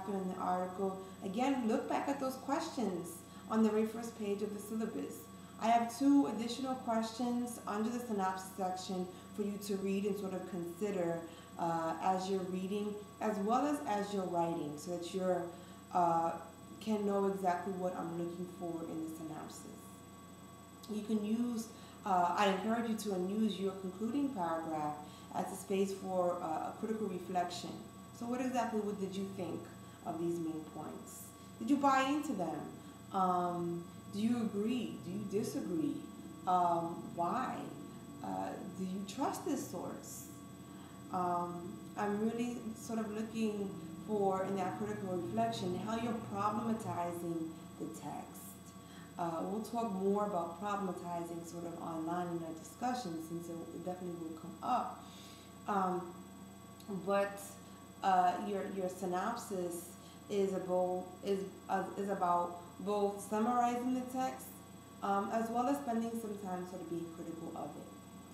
in the article, again, look back at those questions on the very first page of the syllabus. I have 2 additional questions under the synopsis section for you to read and sort of consider as you're reading, as well as you're writing, so that you can know exactly what I'm looking for in the synopsis. You can use, I encourage you to use your concluding paragraph as a space for a critical reflection. So what exactly did you think of these main points? Did you buy into them? Do you agree? Do you disagree? Why? Do you trust this source? I'm really sort of looking for, in that critical reflection, how you're problematizing the text. We'll talk more about problematizing sort of online in our discussion, since it definitely will come up. But your synopsis is about both summarizing the text as well as spending some time sort of being critical of it.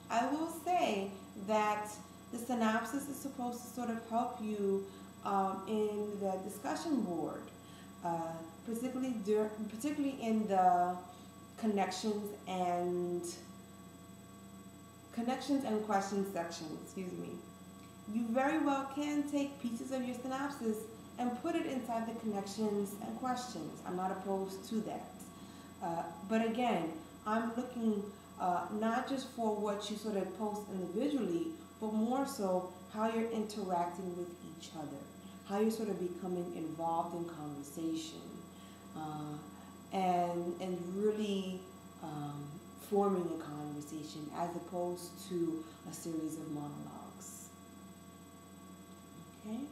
I will say that the synopsis is supposed to sort of help you in the discussion board, particularly in the connections and questions section, excuse me. You very well can take pieces of your synopsis and put it inside the connections and questions. I'm not opposed to that. But again, I'm looking not just for what you sort of post individually, but more so how you're interacting with each other, how you're sort of becoming involved in conversation, and really forming a conversation as opposed to a series of monologues. Okay.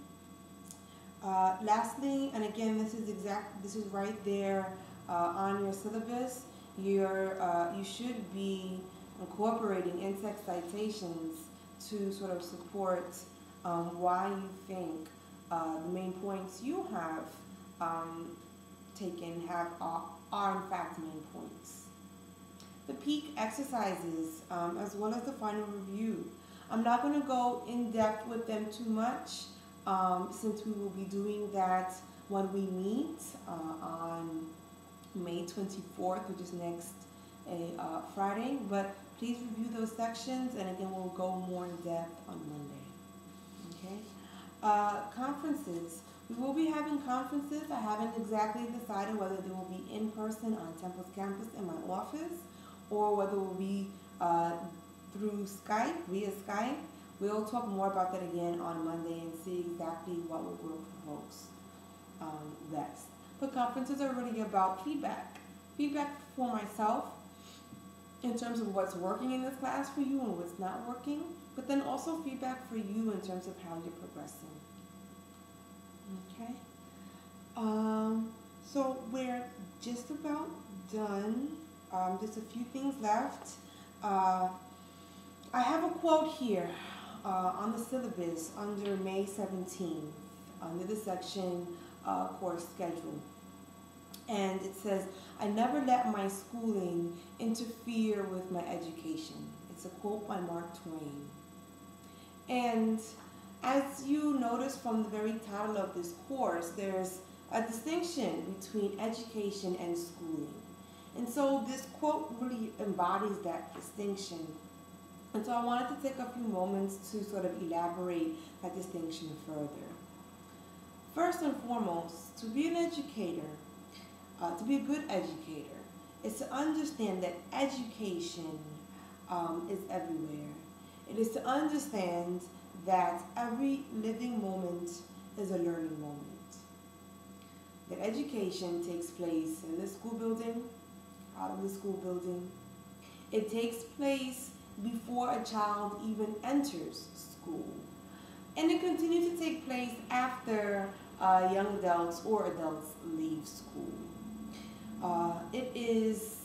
Lastly, and again, this is right there on your syllabus. You should be incorporating in-text citations to sort of support why you think the main points you have taken are in fact main points. The peak exercises, as well as the final review. I'm not going to go in depth with them too much, since we will be doing that when we meet on May 24th, which is next Friday. But please review those sections, and again, we'll go more in depth on Monday. Okay. Conferences. We will be having conferences. I haven't exactly decided whether they will be in person on Temple's campus in my office, or whether it will be through Skype, via Skype. We'll talk more about that again on Monday and see exactly what we will propose best. But conferences are really about feedback. Feedback for myself in terms of what's working in this class for you and what's not working, but then also feedback for you in terms of how you're progressing. Okay. So we're just about done. Just a few things left. I have a quote here on the syllabus under May 17th, under the section course schedule. And it says, "I never let my schooling interfere with my education." It's a quote by Mark Twain. And as you notice from the very title of this course, there's a distinction between education and schooling. And so this quote really embodies that distinction. And so I wanted to take a few moments to sort of elaborate that distinction further. First and foremost, to be an educator, to be a good educator, is to understand that education is everywhere. It is to understand that every living moment is a learning moment. That education takes place in the school building, out of the school building. It takes place before a child even enters school. And it continues to take place after young adults or adults leave school. It is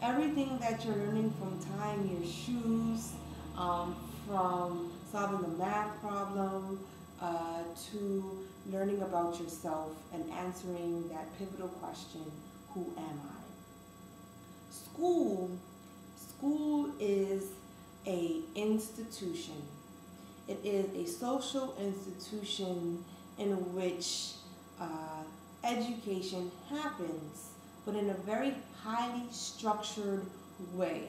everything that you're learning from tying your shoes, from solving the math problem, to learning about yourself and answering that pivotal question, who am I? School is an institution. It is a social institution in which education happens, but in a very highly structured way,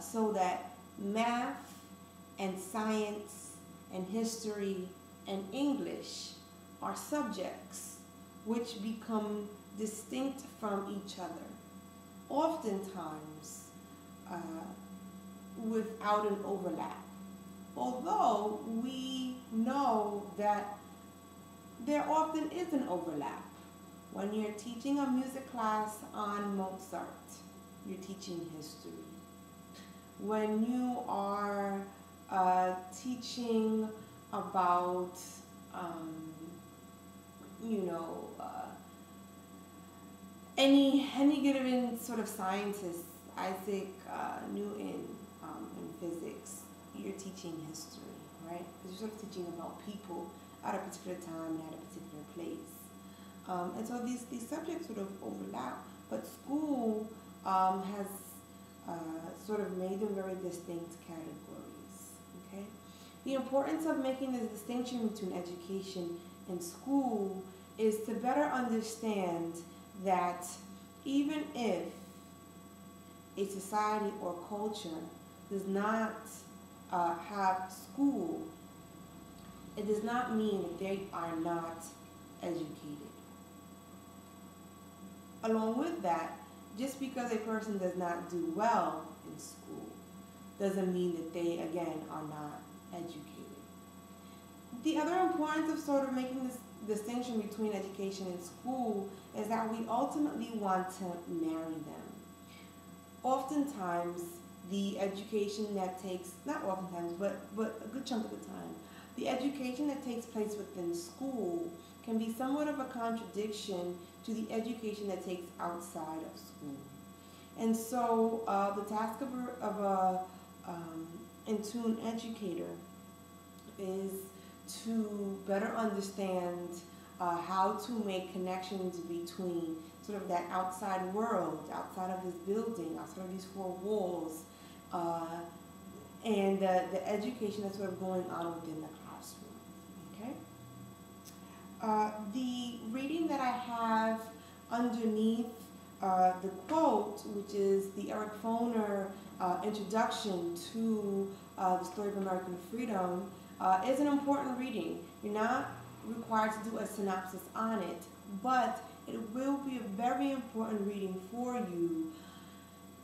so that math and science and history and English are subjects which become distinct from each other, oftentimes without an overlap. Although we know that there often is an overlap. When you're teaching a music class on Mozart, you're teaching history. When you are teaching about, any given sort of scientist, Isaac Newton in physics, you're teaching history, right? Because you're sort of teaching about people at a particular time and at a particular place. And so these subjects sort of overlap, but school has sort of made them very distinct categories, okay? The importance of making this distinction between education and school is to better understand that even if a society or culture does not have school, it does not mean that they are not educated. Along with that, just because a person does not do well in school doesn't mean that they, again, are not educated. The other importance of sort of making this distinction between education and school is that we ultimately want to marry them. Oftentimes, the education that takes, not oftentimes, but a good chunk of the time, the education that takes place within school can be somewhat of a contradiction to the education that takes outside of school. And so the task of a in-tune educator is to better understand how to make connections between sort of that outside world, outside of this building, outside of these four walls, and the education that's sort of going on within the classroom, okay? The reading that I have underneath the quote, which is the Eric Foner introduction to the story of American freedom, is an important reading. You're not required to do a synopsis on it, but it will be a very important reading for you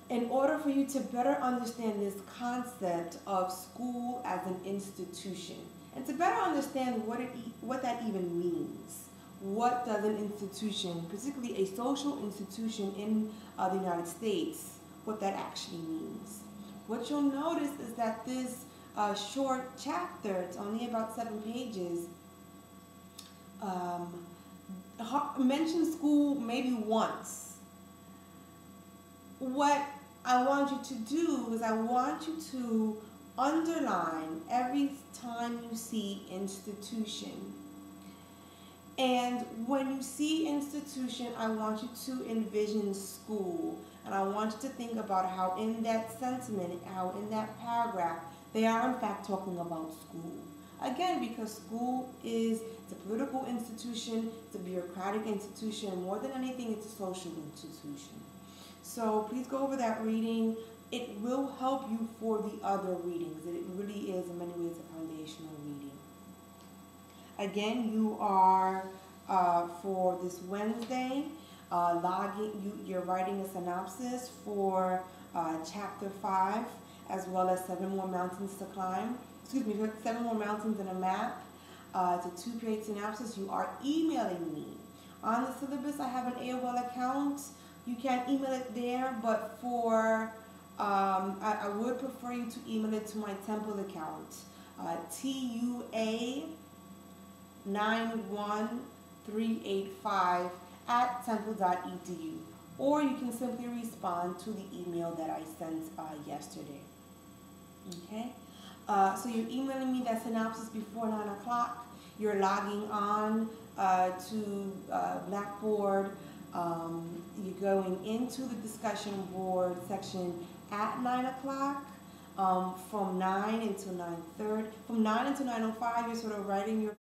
in order for you to better understand this concept of school as an institution, and to better understand what that even means. What does an institution, particularly a social institution in the United States, what that actually means? What you'll notice is that this short chapter, it's only about 7 pages, mentions school maybe once. What I want you to do is I want you to underline every time you see institution. And when you see institution, I want you to envision school. And I want you to think about how in that sentiment, how in that paragraph, they are in fact talking about school. Again, because school it's a political institution, it's a bureaucratic institution, more than anything, it's a social institution. So please go over that reading. It will help you for the other readings. It really is in many ways a foundational reading. Again, you are, for this Wednesday, you're writing a synopsis for Chapter 5, as well as 7 more mountains to climb. 7 more mountains and a map. It's a 2-page synopsis. You are emailing me. On the syllabus, I have an AOL account. You can email it there, but for I would prefer you to email it to my Temple account, TUA91385@temple.edu, or you can simply respond to the email that I sent yesterday. Okay, so you're emailing me that synopsis before 9 o'clock. You're logging on to Blackboard. You're going into the discussion board section at 9 o'clock. From 9 until 9:30. From 9 until 9:05, you're sort of writing your